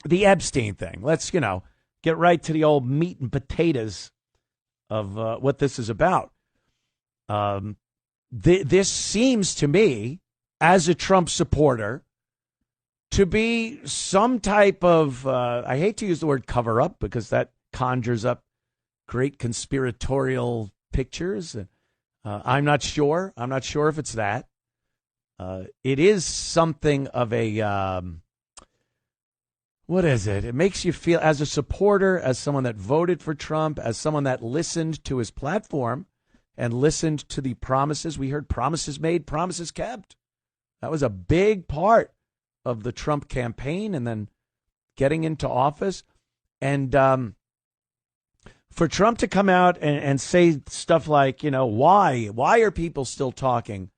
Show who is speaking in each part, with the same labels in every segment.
Speaker 1: the Epstein thing. Let's, get right to the old meat and potatoes of what this is about. This seems to me, as a Trump supporter, to be some type of, I hate to use the word cover up because that conjures up great conspiratorial pictures. I'm not sure. I'm not sure if it's that. It is something of a, what is it? It makes you feel, as a supporter, as someone that voted for Trump, as someone that listened to his platform and listened to the promises. We heard promises made, promises kept. That was a big part of the Trump campaign and then getting into office. And for Trump to come out and say stuff like, why are people still talking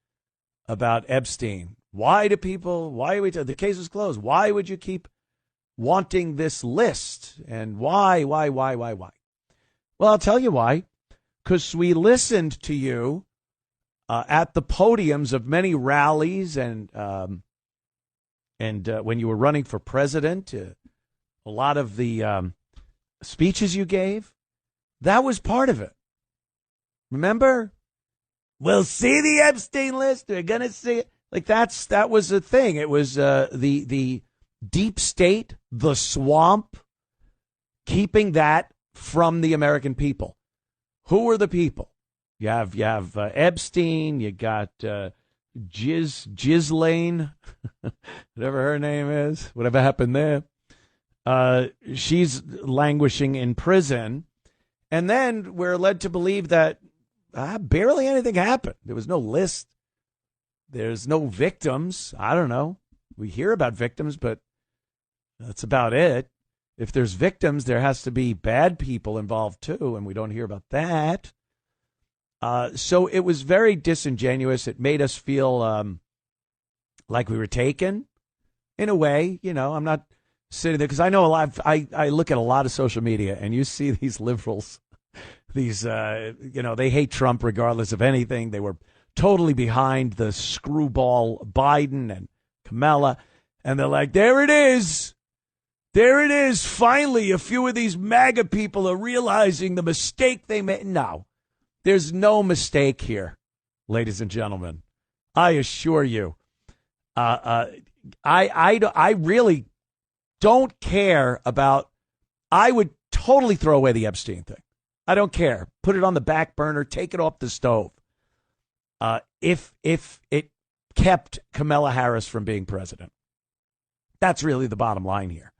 Speaker 1: about Epstein? Why are the case is closed? Why would you keep wanting this list? And why? Well, I'll tell you why. Because we listened to you at the podiums of many rallies and when you were running for president, a lot of the speeches you gave, that was part of it. Remember? We'll see the Epstein list. We're going to see it. Like that was the thing. It was the deep state, the swamp, keeping that from the American people. Who are the people? You have Epstein. You got Ghislaine, whatever her name is. Whatever happened there? She's languishing in prison, and then we're led to believe that barely anything happened. There was no list. There's no victims. I don't know. We hear about victims, but that's about it. If there's victims, there has to be bad people involved too, and we don't hear about that. So it was very disingenuous. It made us feel like we were taken, in a way. I'm not sitting there because I know a lot. I look at a lot of social media, and you see these liberals, these they hate Trump regardless of anything. They were totally behind the screwball Biden and Kamala, and they're like, there it is. There it is. Finally, a few of these MAGA people are realizing the mistake they made. No, there's no mistake here, ladies and gentlemen. I assure you. I really don't care about. I would totally throw away the Epstein thing. I don't care. Put it on the back burner. Take it off the stove. If it kept Kamala Harris from being president, that's really the bottom line here.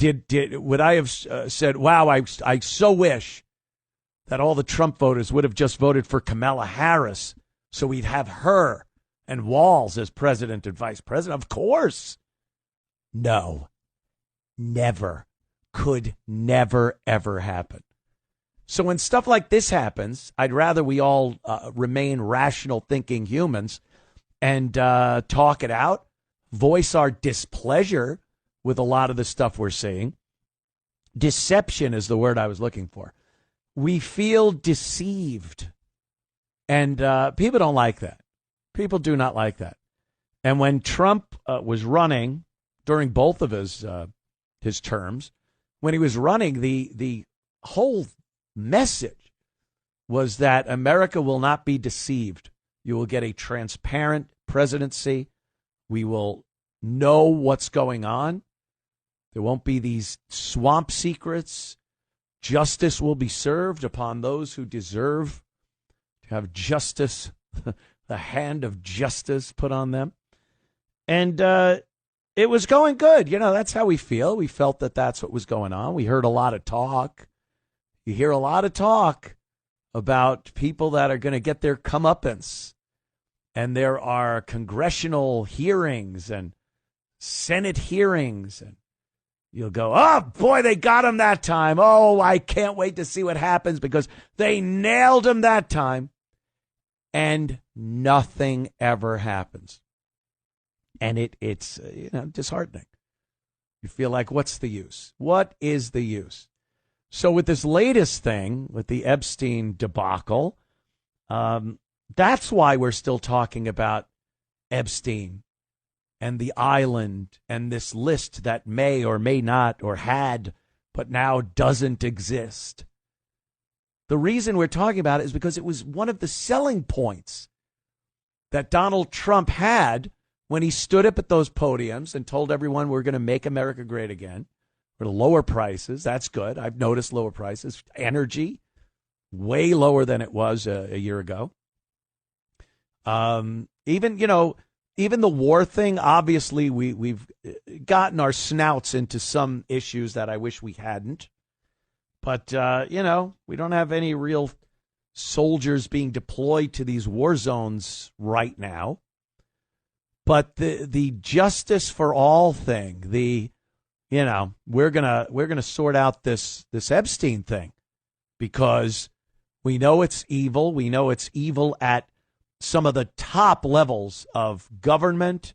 Speaker 1: Would I have said, wow, I so wish that all the Trump voters would have just voted for Kamala Harris so we'd have her and Walz as president and vice president? Of course. No. Never. Could never, ever happen. So when stuff like this happens, I'd rather we all remain rational thinking humans and talk it out, voice our displeasure with a lot of the stuff we're seeing. Deception is the word I was looking for. We feel deceived. And people don't like that. People do not like that. And when Trump was running during both of his terms, when he was running, the whole message was that America will not be deceived. You will get a transparent presidency. We will know what's going on. There won't be these swamp secrets. Justice will be served upon those who deserve to have justice, the hand of justice put on them. And it was going good. That's how we feel. We felt that that's what was going on. We heard a lot of talk. You hear a lot of talk about people that are going to get their comeuppance. And there are congressional hearings and Senate hearings, and you'll go, oh, boy, they got him that time. Oh, I can't wait to see what happens because they nailed him that time. And nothing ever happens. And it's disheartening. You feel like, what's the use? What is the use? So with this latest thing, with the Epstein debacle, that's why we're still talking about Epstein and the island and this list that may or may not or had but now doesn't exist. The reason we're talking about it is because it was one of the selling points that Donald Trump had when he stood up at those podiums and told everyone we're going to make America great again. We're going to lower prices. That's good. I've noticed lower prices. Energy, way lower than it was a year ago. Even the war thing, obviously we've gotten our snouts into some issues that I wish we hadn't. But, we don't have any real soldiers being deployed to these war zones right now. But the justice for all thing, we're gonna sort out this Epstein thing because we know it's evil. We know it's evil at some of the top levels of government,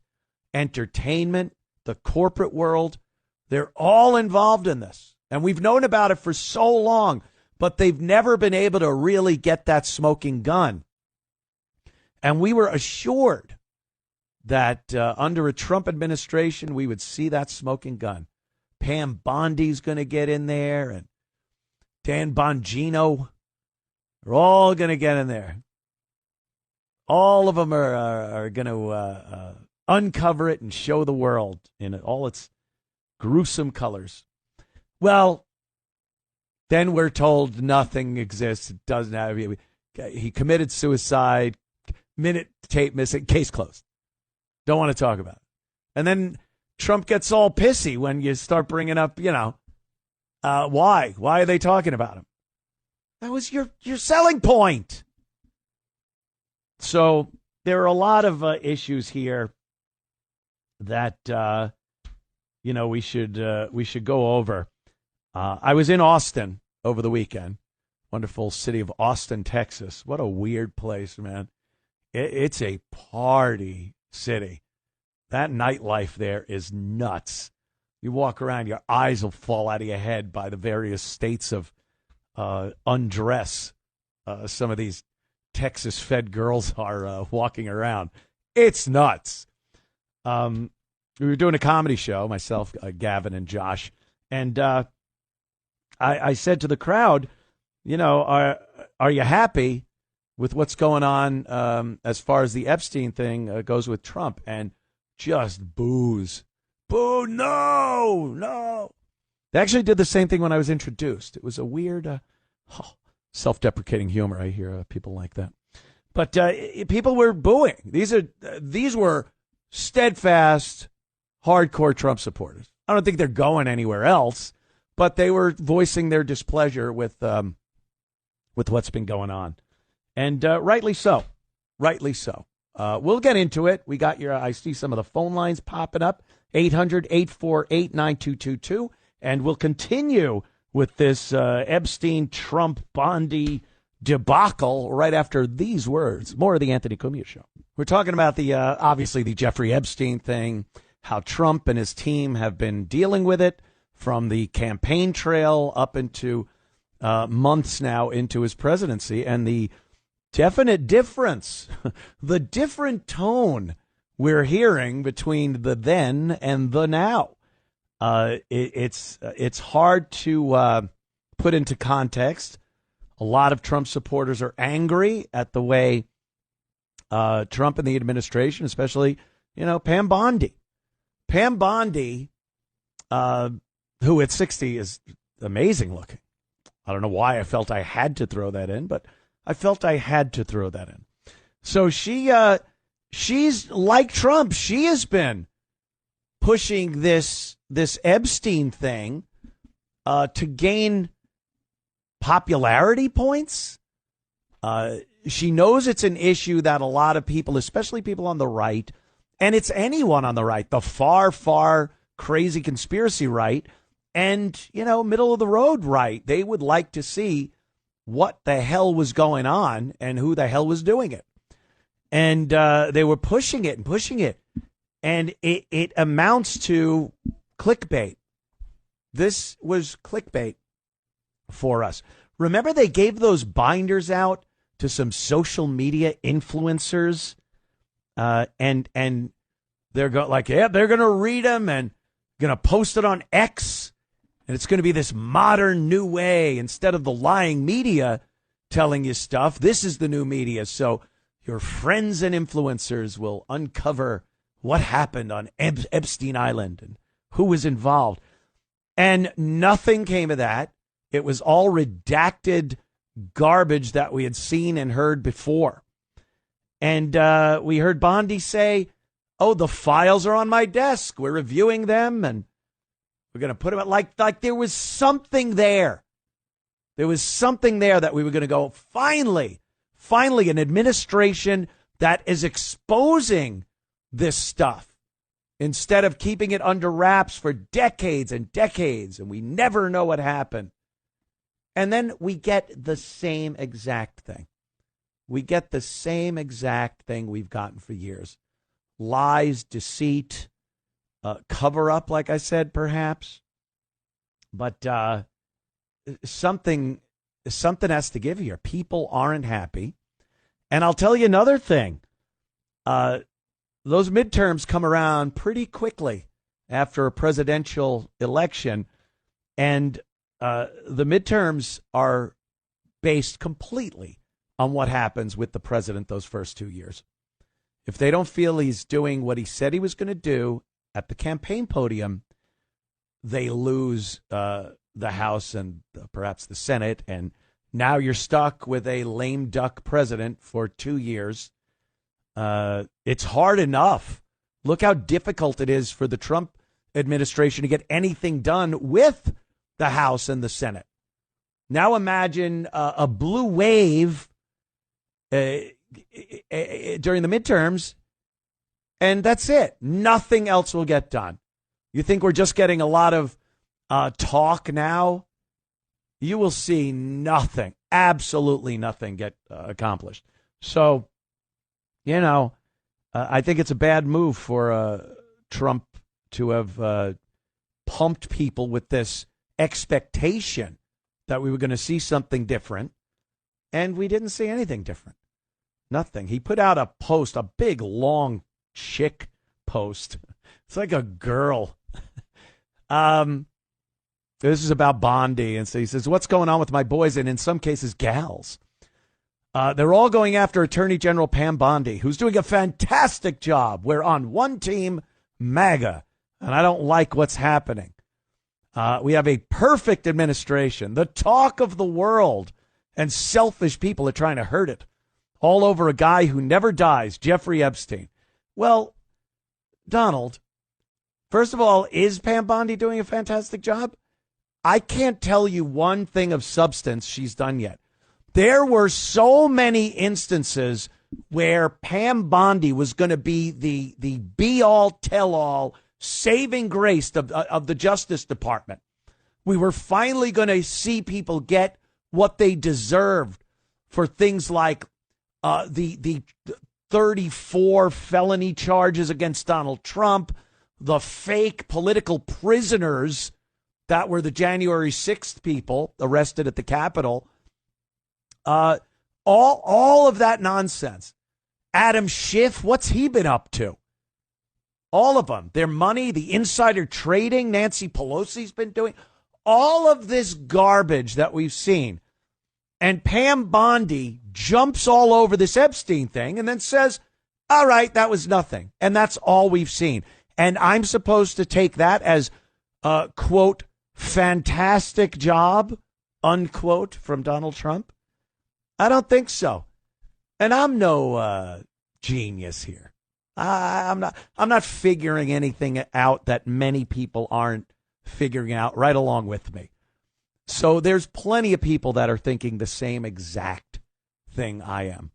Speaker 1: entertainment, the corporate world. They're all involved in this. And we've known about it for so long, but they've never been able to really get that smoking gun. And we were assured that under a Trump administration, we would see that smoking gun. Pam Bondi's going to get in there, and Dan Bongino. They're all going to get in there. All of them are going to uncover it and show the world in all its gruesome colors. Well, then we're told nothing exists. It doesn't have. He committed suicide. Minute tape missing. Case closed. Don't want to talk about it. And then Trump gets all pissy when you start bringing up, why? Why are they talking about him? That was your selling point. So there are a lot of issues here that we should go over. I was in Austin over the weekend. Wonderful city of Austin, Texas. What a weird place, man. It's a party city. That nightlife there is nuts. You walk around, your eyes will fall out of your head by the various states of undress some of these Texas-fed girls are walking around. It's nuts. We were doing a comedy show, myself, Gavin, and Josh, and I said to the crowd, are you happy with what's going on as far as the Epstein thing goes with Trump? And just boos. Boo, no. They actually did the same thing when I was introduced. It was a weird, self-deprecating humor. I hear people like that. But people were booing. These were steadfast, hardcore Trump supporters. I don't think they're going anywhere else, but they were voicing their displeasure with what's been going on. And rightly so. Rightly so. We'll get into it. I see some of the phone lines popping up, 800-848-9222. And we'll continue with this Epstein, Trump, Bondi debacle right after these words. More of the Anthony Cumia Show. We're talking about obviously the Jeffrey Epstein thing, how Trump and his team have been dealing with it from the campaign trail up into months now into his presidency, and the definite difference, the different tone we're hearing between the then and the now. It's hard to put into context. A lot of Trump supporters are angry at the way Trump and the administration, especially, Pam Bondi. Pam Bondi, who at 60 is amazing looking. I don't know why I felt I had to throw that in, but I felt I had to throw that in. So she's like Trump. She has been pushing this Epstein thing to gain popularity points. She knows it's an issue that a lot of people, especially people on the right, and it's anyone on the right, the far, far crazy conspiracy right, and, middle of the road right, they would like to see what the hell was going on and who the hell was doing it. And they were pushing it. And it amounts to clickbait. This was clickbait for us. Remember they gave those binders out to some social media influencers, and they're they're going to read them and going to post it on X. And it's going to be this modern new way. Instead of the lying media telling you stuff, this is the new media. So your friends and influencers will uncover what happened on Epstein Island and who was involved. And nothing came of that. It was all redacted garbage that we had seen and heard before. And we heard Bondi say, oh, the files are on my desk. We're reviewing them and we're going to put them out like there was something there. There was something there that we were going to go, finally, an administration that is exposing this stuff instead of keeping it under wraps for decades and decades, and we never know what happened. And then we get the same exact thing. We get the same exact thing we've gotten for years. Lies, deceit, cover up, like I said, perhaps. But something has to give here. People aren't happy. And I'll tell you another thing. Those midterms come around pretty quickly after a presidential election. And the midterms are based completely on what happens with the president those first 2 years. If they don't feel he's doing what he said he was going to do at the campaign podium, they lose the House and perhaps the Senate. And now you're stuck with a lame duck president for 2 years. It's hard enough. Look how difficult it is for the Trump administration to get anything done with the House and the Senate. Now imagine a blue wave during the midterms, and that's it. Nothing else will get done. You think we're just getting a lot of talk now? You will see nothing, absolutely nothing get accomplished. So, I think it's a bad move for Trump to have pumped people with this expectation that we were going to see something different, and we didn't see anything different. Nothing. He put out a post, a big, long chick post. It's like a girl. This is about Bondi, and so he says, what's going on with my boys, and in some cases, gals? They're all going after Attorney General Pam Bondi, who's doing a fantastic job. We're on one team, MAGA, and I don't like what's happening. We have a perfect administration, the talk of the world, and selfish people are trying to hurt it. All over a guy who never dies, Jeffrey Epstein. Well, Donald, first of all, is Pam Bondi doing a fantastic job? I can't tell you one thing of substance she's done yet. There were so many instances where Pam Bondi was going to be the be-all, tell-all, saving grace of the Justice Department. We were finally going to see people get what they deserved for things like the 34 felony charges against Donald Trump, the fake political prisoners that were the January 6th people arrested at the Capitol. All of that nonsense. Adam Schiff, what's he been up to? All of them. Their money, the insider trading Nancy Pelosi's been doing. All of this garbage that we've seen. And Pam Bondi jumps all over this Epstein thing and then says, all right, that was nothing. And that's all we've seen. And I'm supposed to take that as, quote, fantastic job, unquote, from Donald Trump? I don't think so. And I'm no genius here. I'm not figuring anything out that many people aren't figuring out right along with me. So there's plenty of people that are thinking the same exact thing I am.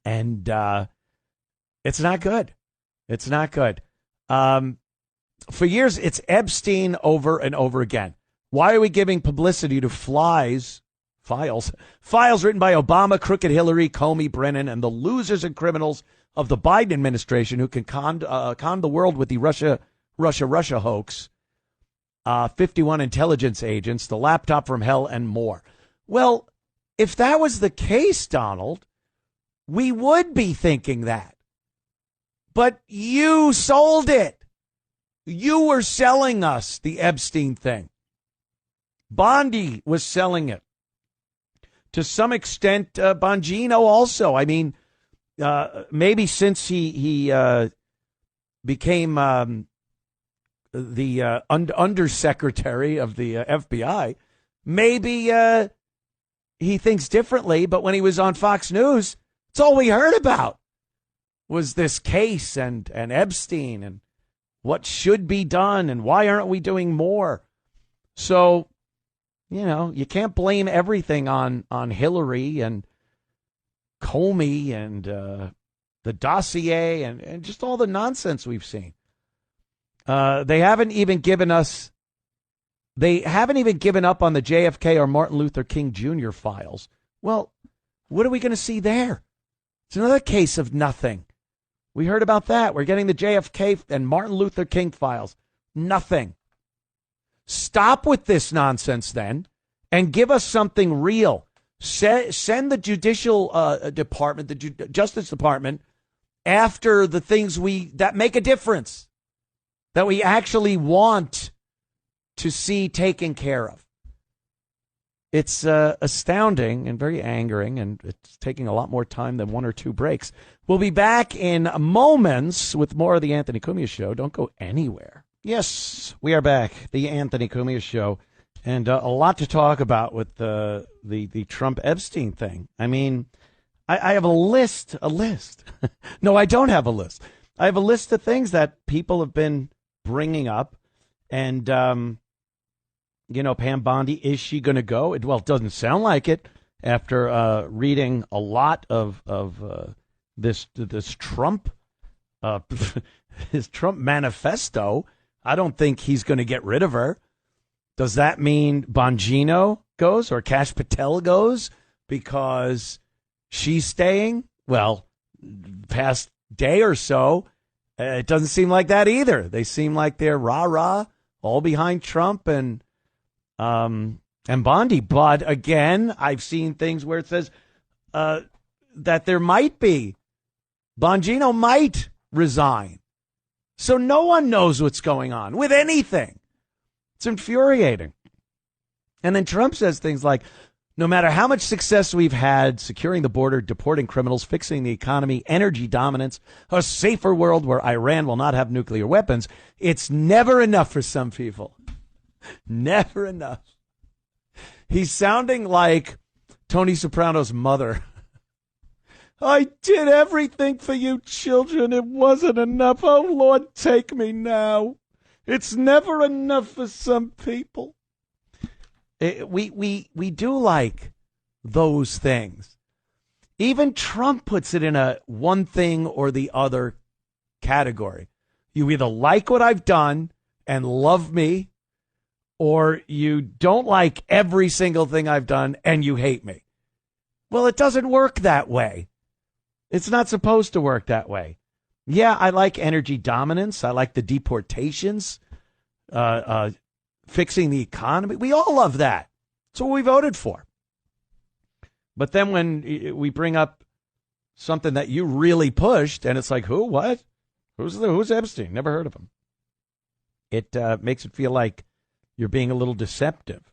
Speaker 1: And it's not good. It's not good. For years, it's Epstein over and over again. Why are we giving publicity to files written by Obama, crooked Hillary, Comey, Brennan, and the losers and criminals of the Biden administration who can con the world with the Russia hoax, 51 intelligence agents, the laptop from hell, and more. Well, if that was the case, Donald, we would be thinking that. But you sold it. You were selling us the Epstein thing. Bondi was selling it. To some extent, Bongino also. I mean, maybe since he became the undersecretary of the FBI, maybe he thinks differently. But when he was on Fox News, it's all we heard about was this case and Epstein and what should be done and why aren't we doing more. So, you know, you can't blame everything on Hillary and Comey and the dossier and just all the nonsense we've seen. They haven't even given up on the JFK or Martin Luther King Jr. files. Well, what are we going to see there? It's another case of nothing. We heard about that. We're getting the JFK and Martin Luther King files. Nothing. Stop with this nonsense then and give us something real. Send the Judicial Department, the Justice Department, after the things that make a difference, that we actually want to see taken care of. It's astounding and very angering, and it's taking a lot more time than one or two breaks. We'll be back in moments with more of the Anthony Cumia Show. Don't go anywhere. Yes, we are back, the Anthony Cumia Show, and a lot to talk about with the Trump Epstein thing. I mean, I have a list. No, I don't have a list. I have a list of things that people have been bringing up, and you know, Pam Bondi, is she going to go? It doesn't sound like it after reading a lot of this Trump, his Trump manifesto. I don't think he's going to get rid of her. Does that mean Bongino goes or Kash Patel goes because she's staying? Well, past day or so, it doesn't seem like that either. They seem like they're rah-rah, all behind Trump and Bondi. But again, I've seen things where it says that there might be. Bongino might resign. So no one knows what's going on with anything. It's infuriating. And then Trump says things like, no matter how much success we've had securing the border, deporting criminals, fixing the economy, energy dominance, a safer world where Iran will not have nuclear weapons, it's never enough for some people. Never enough. He's sounding like Tony Soprano's mother. I did everything for you children. It wasn't enough. Oh, Lord, take me now. It's never enough for some people. We do like those things. Even Trump puts it in a one thing or the other category. You either like what I've done and love me, or you don't like every single thing I've done and you hate me. Well, it doesn't work that way. It's not supposed to work that way. Yeah, I like energy dominance. I like the deportations, fixing the economy. We all love that. That's what we voted for. But then when we bring up something that you really pushed, and it's like, who, what? Who's Epstein? Never heard of him. It makes it feel like you're being a little deceptive.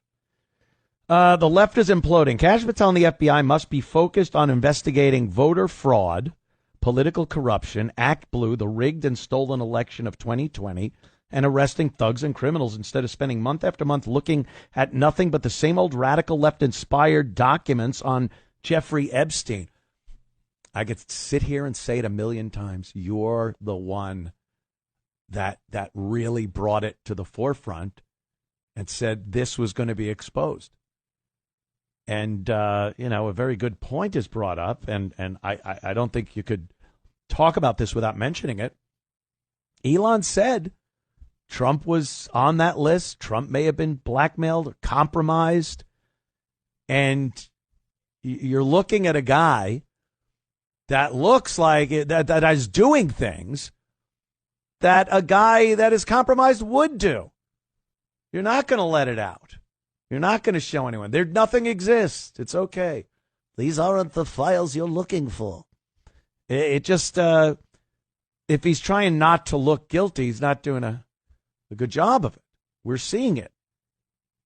Speaker 1: The left is imploding. Kash Patel and the FBI must be focused on investigating voter fraud, political corruption, Act Blue, the rigged and stolen election of 2020, and arresting thugs and criminals instead of spending month after month looking at nothing but the same old radical left-inspired documents on Jeffrey Epstein. I could sit here and say it a million times. You're the one that really brought it to the forefront and said this was going to be exposed. And, a very good point is brought up, and I don't think you could talk about this without mentioning it. Elon said Trump was on that list. Trump may have been blackmailed or compromised. And you're looking at a guy that looks like that is doing things that a guy that is compromised would do. You're not going to let it out. You're not going to show anyone. Nothing exists. It's okay. These aren't the files you're looking for. It just if he's trying not to look guilty, he's not doing a good job of it. We're seeing it.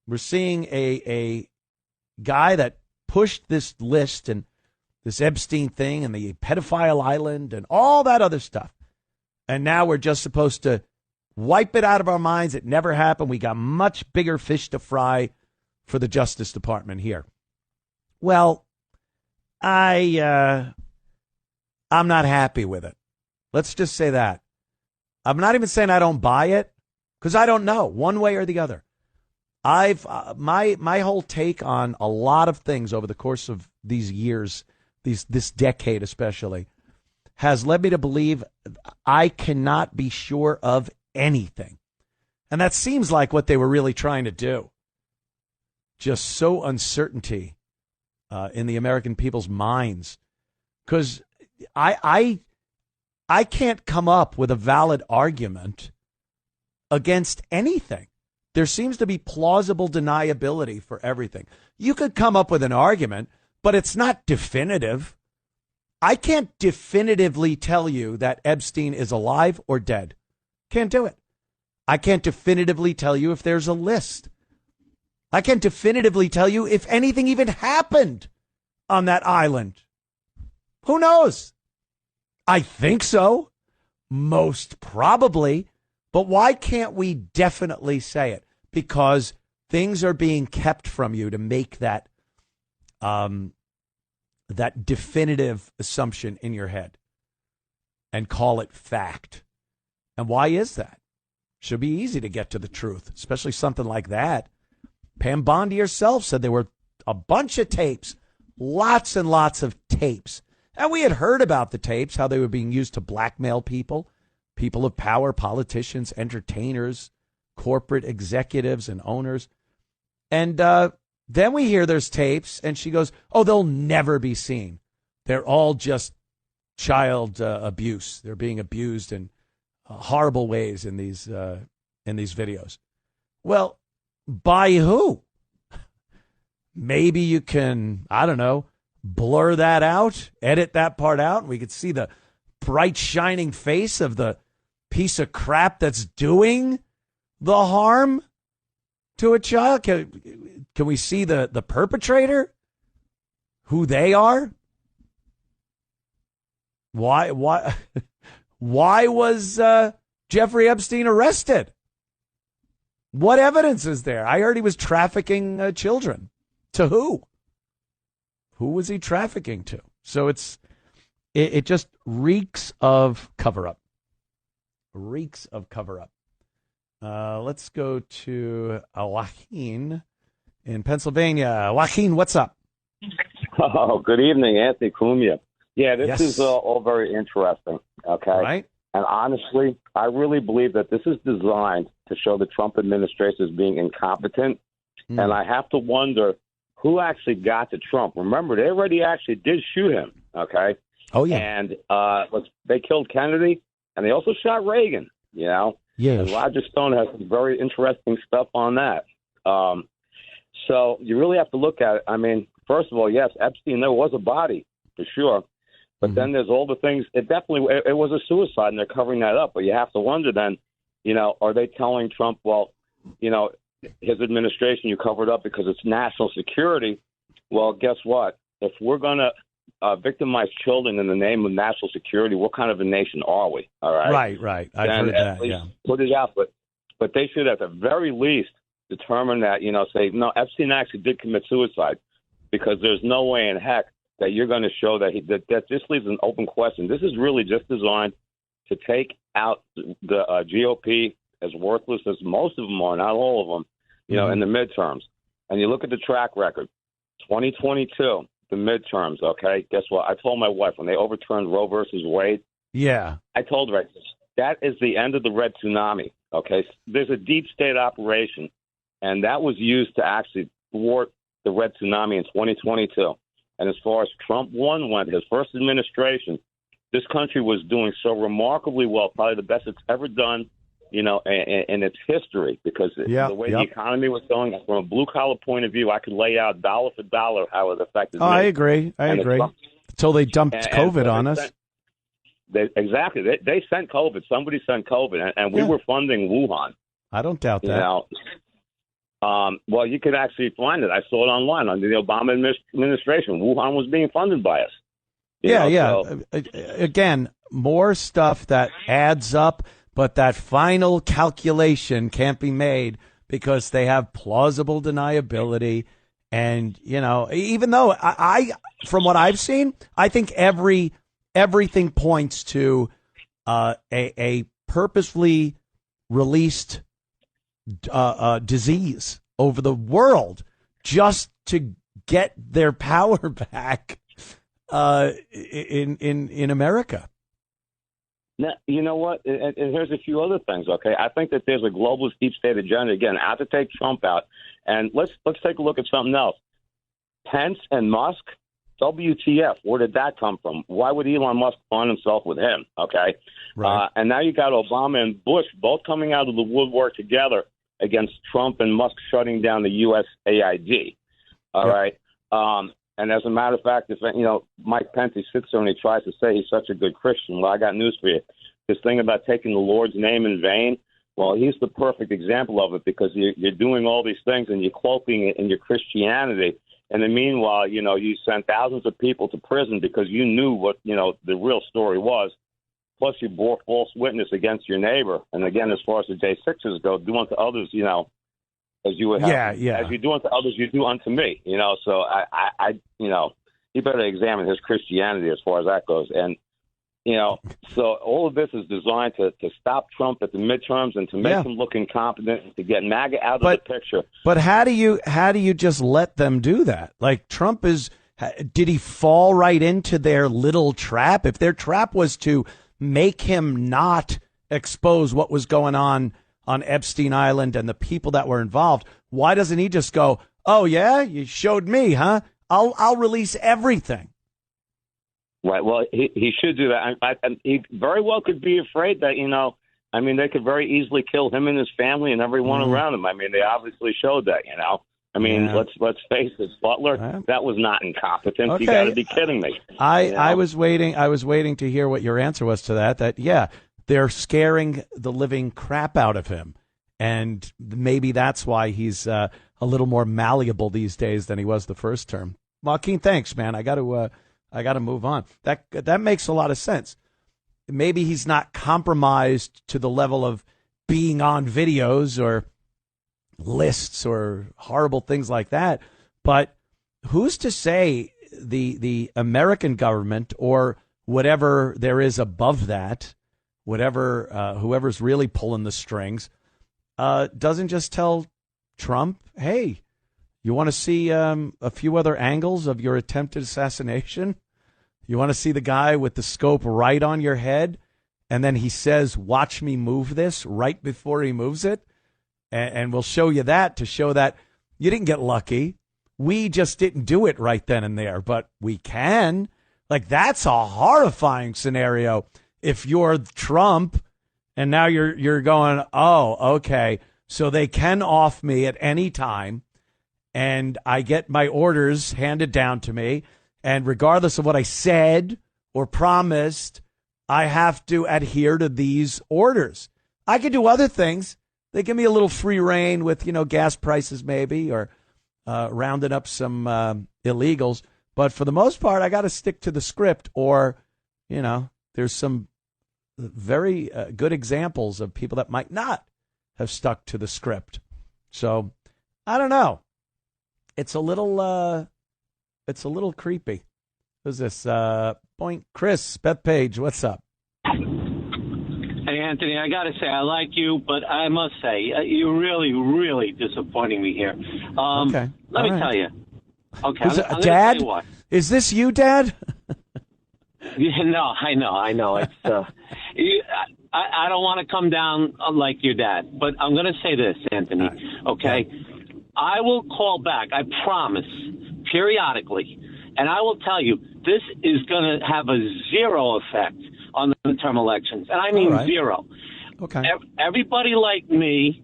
Speaker 1: We're seeing a guy that pushed this list and this Epstein thing and the pedophile island and all that other stuff. And now we're just supposed to wipe it out of our minds. It never happened. We got much bigger fish to fry for the Justice Department here. Well, I'm not happy with it. Let's just say that. I'm not even saying I don't buy it, because I don't know one way or the other. I've my whole take on a lot of things over the course of these years, this decade especially, has led me to believe I cannot be sure of anything. And that seems like what they were really trying to do. Just sow uncertainty in the American people's minds. Because I can't come up with a valid argument against anything. There seems to be plausible deniability for everything. You could come up with an argument, but it's not definitive. I can't definitively tell you that Epstein is alive or dead. Can't do it. I can't definitively tell you if there's a list. I can't definitively tell you if anything even happened on that island. Who knows? I think so. Most probably. But why can't we definitely say it? Because things are being kept from you to make that that definitive assumption in your head and call it fact. And why is that? Should be easy to get to the truth, especially something like that. Pam Bondi herself said there were a bunch of tapes, lots and lots of tapes. And we had heard about the tapes, how they were being used to blackmail people of power, politicians, entertainers, corporate executives and owners. And then we hear there's tapes, and she goes, oh, they'll never be seen. They're all just child abuse. They're being abused in horrible ways in these videos. Well, by who? Maybe you can, I don't know, blur that out, edit that part out, and we could see the bright, shining face of the piece of crap that's doing the harm to a child. Can we see the perpetrator? Who they are? Why was Jeffrey Epstein arrested? What evidence is there? I heard he was trafficking children. To who? Who was he trafficking to? So it just reeks of cover-up. Reeks of cover-up. Let's go to Joaquin in Pennsylvania. Joaquin, what's up?
Speaker 2: Oh, good evening, Anthony Cumia. Yeah, this is all very interesting, okay?
Speaker 1: Right.
Speaker 2: And honestly, I really believe that this is designed to show the Trump administration as being incompetent. And I have to wonder who actually got to Trump. Remember, they already actually did shoot him, okay?
Speaker 1: Oh, yeah.
Speaker 2: And they killed Kennedy, and they also shot Reagan, you know?
Speaker 1: Yes.
Speaker 2: And Roger Stone has some very interesting stuff on that. So you really have to look at it. I mean, first of all, yes, Epstein, there was a body, for sure. But then there's all the things. It was a suicide, and they're covering that up. But you have to wonder then, you know, are they telling Trump, well, you know, his administration, you covered up because it's national security? Well, guess what? If we're going to victimize children in the name of national security, what kind of a nation are we? All right.
Speaker 1: Right. I've heard that, yeah.
Speaker 2: Put it out. But they should, at the very least, determine that, you know, say, no, Epstein actually did commit suicide, because there's no way in heck that you're going to show that that just leaves an open question. This is really just designed to take out the GOP, as worthless as most of them are, not all of them, you know, in the midterms. And you look at the track record, 2022, the midterms, okay? Guess what? I told my wife when they overturned Roe versus Wade.
Speaker 1: Yeah.
Speaker 2: I told her, that is the end of the red tsunami, okay? There's a deep state operation, and that was used to actually thwart the red tsunami in 2022. And as far as Trump 1 went, his first administration, this country was doing so remarkably well, probably the best it's ever done, you know, in its history, because the way the economy was going, from a blue-collar point of view, I could lay out dollar for dollar how it affected me.
Speaker 1: I agree. Until they dumped COVID on us.
Speaker 2: Exactly. They sent COVID. Somebody sent COVID, and we were funding Wuhan.
Speaker 1: I don't doubt that.
Speaker 2: You know, well, you could actually find it. I saw it online under the Obama administration. Wuhan was being funded by us.
Speaker 1: So. Again, more stuff that adds up, but that final calculation can't be made because they have plausible deniability. And, you know, even though I from what I've seen, I think everything points to a purposefully released disease over the world just to get their power back in America.
Speaker 2: Now, you know what? And here's a few other things. Okay, I think that there's a global deep state agenda. Again, I have to take Trump out, and let's take a look at something else. Pence and Musk. WTF? Where did that come from? Why would Elon Musk find himself with him? Okay,
Speaker 1: right.
Speaker 2: And now you got Obama and Bush both coming out of the woodwork together against Trump and Musk shutting down the USAID. All right. And as a matter of fact, if Mike Pence sits there and he tries to say he's such a good Christian, well, I got news for you. This thing about taking the Lord's name in vain, well, he's the perfect example of it because you're doing all these things and you're cloaking it in your Christianity. And then meanwhile, you sent thousands of people to prison because you knew what, the real story was. Plus, you bore false witness against your neighbor. And again, as far as the J6s go, do unto others, as you would have. As you do unto others, you do unto me. So I he better examine his Christianity as far as that goes. And so all of this is designed to stop Trump at the midterms and to make him look incompetent and to get MAGA out of the picture.
Speaker 1: But how do you just let them do that? Like Trump did he fall right into their little trap? If their trap was to make him not expose what was going on Epstein Island and the people that were involved, why doesn't he just go, oh, yeah, you showed me, huh? I'll release everything.
Speaker 2: Right. Well, he should do that. He very well could be afraid that, they could very easily kill him and his family and everyone around him. They obviously showed that, Let's face it, Butler, that was not incompetent. Okay. You got to be kidding me.
Speaker 1: I was waiting to hear what your answer was to that, they're scaring the living crap out of him. And maybe that's why he's a little more malleable these days than he was the first term. Joaquin, thanks, man. I got to move on. That makes a lot of sense. Maybe he's not compromised to the level of being on videos or lists or horrible things like that. But who's to say the American government or whatever there is above that, whoever's really pulling the strings, doesn't just tell Trump, hey, you want to see a few other angles of your attempted assassination? You want to see the guy with the scope right on your head? And then he says, watch me move this right before he moves it. And we'll show you that to show that you didn't get lucky. We just didn't do it right then and there, but we can. Like, that's a horrifying scenario. If you're Trump and now you're going, oh, okay, so they can off me at any time. And I get my orders handed down to me. And regardless of what I said or promised, I have to adhere to these orders. I can do other things. They give me a little free rein with, gas prices maybe or rounding up some illegals. But for the most part, I got to stick to the script or, there's some very good examples of people that might not have stuck to the script. So I don't know. It's a little creepy. Who's this? Chris, Bethpage, what's up?
Speaker 3: Hey, Anthony, I got to say, I like you, but I must say, you're really, really disappointing me here.
Speaker 1: Okay.
Speaker 3: Let me tell you. Okay, I'm
Speaker 1: Dad?
Speaker 3: tell you what.
Speaker 1: Is this you, Dad?
Speaker 3: No, I know. It's I don't want to come down like your dad, but I'm going to say this, Anthony, okay? I will call back, I promise, periodically, and I will tell you this is going to have a zero effect on the midterm elections, and I mean zero.
Speaker 1: Okay.
Speaker 3: Everybody like me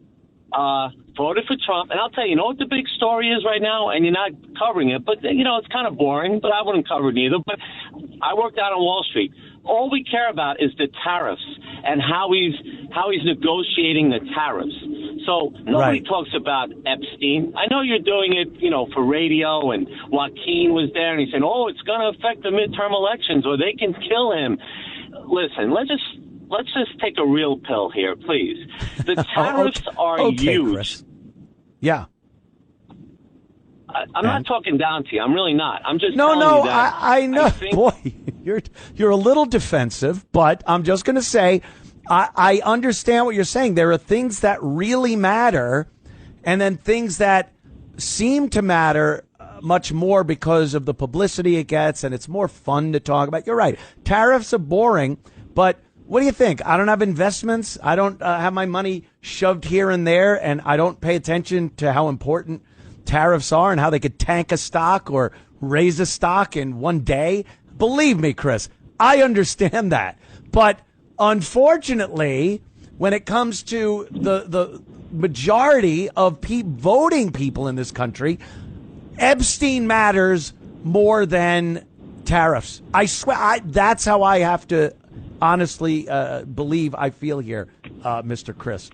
Speaker 3: voted for Trump, and I'll tell you, you know what the big story is right now, and you're not covering it, but, it's kind of boring, but I wouldn't cover it either, but I worked out on Wall Street. all we care about is the tariffs and how he's negotiating the tariffs. So nobody talks about Epstein. I know you're doing it, for radio, and Joaquin was there, and he said, "Oh, it's going to affect the midterm elections, or they can kill him." Listen, let's just take a real pill here, please. The tariffs are huge.
Speaker 1: Chris. Yeah.
Speaker 3: I'm not talking down to you. I'm really not. I'm just telling you that.
Speaker 1: I know. Boy, you're a little defensive, but I'm just going to say I understand what you're saying. There are things that really matter, and then things that seem to matter much more because of the publicity it gets, and it's more fun to talk about. You're right. Tariffs are boring, but what do you think? I don't have investments. I don't have my money shoved here and there, and I don't pay attention to how important tariffs are and how they could tank a stock or raise a stock in one day. Believe me, Chris, I understand that. But unfortunately, when it comes to the majority of voting people in this country, Epstein matters more than tariffs. I swear, that's how I have to honestly believe I feel here, Mr. Chris.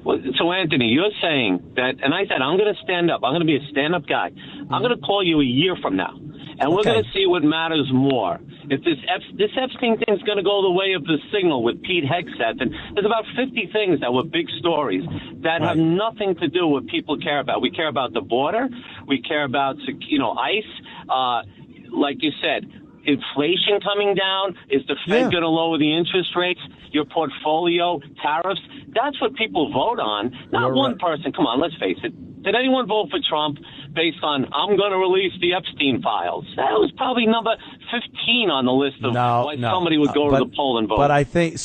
Speaker 3: Well, so, Anthony, you're saying that, and I said, I'm going to stand up. I'm going to be a stand-up guy. I'm going to call you a year from now, and we're going to see what matters more. If this Epstein thing is going to go the way of the Signal with Pete Hegseth, and there's about 50 things that were big stories that have nothing to do with what people care about. We care about the border. We care about, ICE. Like you said, inflation coming down. Is the Fed going to lower the interest rates? Your portfolio, tariffs. That's what people vote on, not one person. Come on, let's face it. Did anyone vote for Trump based on, I'm going to release the Epstein files? That was probably number 15 on the list of why somebody would go to the poll and vote.
Speaker 1: But I think,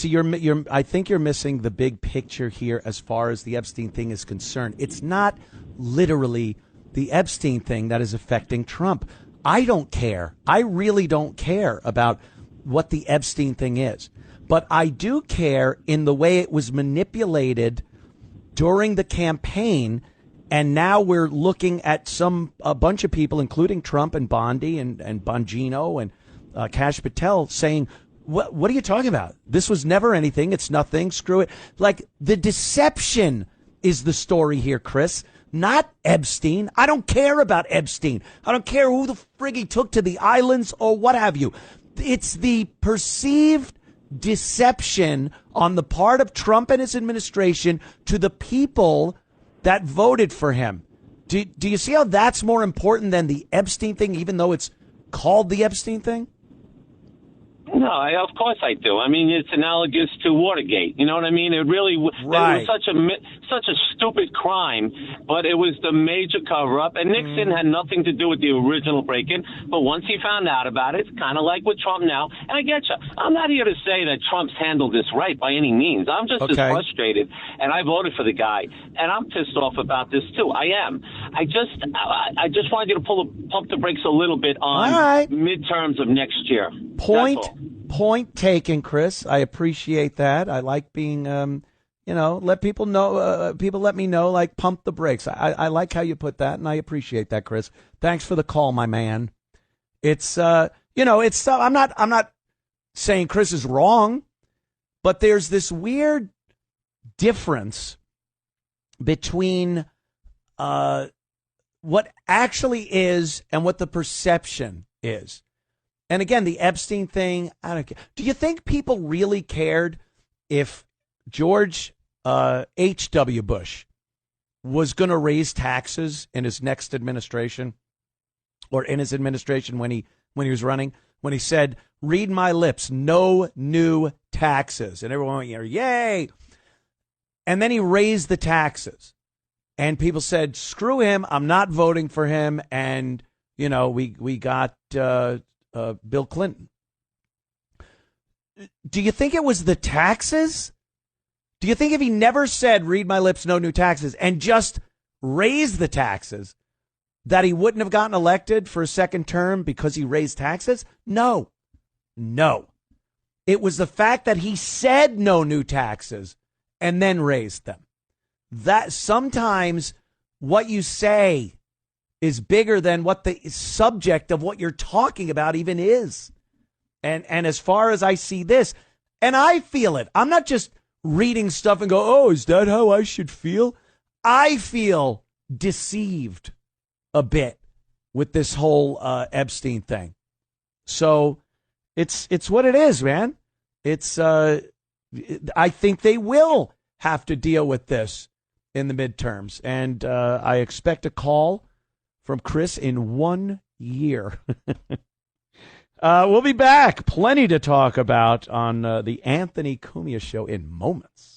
Speaker 1: I think you're missing the big picture here as far as the Epstein thing is concerned. It's not literally the Epstein thing that is affecting Trump. I don't care. I really don't care about what the Epstein thing is. But I do care in the way it was manipulated during the campaign. And now we're looking at a bunch of people, including Trump and Bondi and Bongino and Kash Patel, saying, what are you talking about? This was never anything. It's nothing. Screw it. Like, the deception is the story here, Chris, not Epstein. I don't care about Epstein. I don't care who the frig he took to the islands or what have you. It's the perceived deception on the part of Trump and his administration to the people that voted for him. Do you see how that's more important than the Epstein thing, even though it's called the Epstein thing?
Speaker 3: No, of course I do. I mean, it's analogous to Watergate. You know what I mean? It really it was such a stupid crime, but it was the major cover-up. And Nixon had nothing to do with the original break-in. But once he found out about it, it's kind of like with Trump now. And I get you. I'm not here to say that Trump's handled this right by any means. I'm just as frustrated. And I voted for the guy. And I'm pissed off about this, too. I am. I just wanted you to pump the brakes a little bit on midterms of next year.
Speaker 1: Point taken, Chris. I appreciate that. I like being, let people know. People let me know, like, pump the brakes. I like how you put that, and I appreciate that, Chris. Thanks for the call, my man. It's, it's. I'm not saying Chris is wrong, but there's this weird difference between what actually is and what the perception is. And again, the Epstein thing, I don't care. Do you think people really cared if George H.W. Bush was going to raise taxes in his next administration, or in his administration when he was running, when he said, "Read my lips, no new taxes," and everyone went, "Yay!" And then he raised the taxes, and people said, "Screw him! I'm not voting for him." And we got Bill Clinton. Do you think it was the taxes? Do you think if he never said, "Read my lips, no new taxes," and just raised the taxes, that he wouldn't have gotten elected for a second term because he raised taxes? No. It was the fact that he said no new taxes and then raised them. That sometimes what you say is bigger than what the subject of what you're talking about even is. And as far as I see this, and I feel it, I'm not just reading stuff and go, oh, is that how I should feel? I feel deceived a bit with this whole Epstein thing. So it's what it is, man. It's I think they will have to deal with this in the midterms, and I expect a call from Chris in 1 year. We'll be back. Plenty to talk about on the Anthony Cumia Show in moments.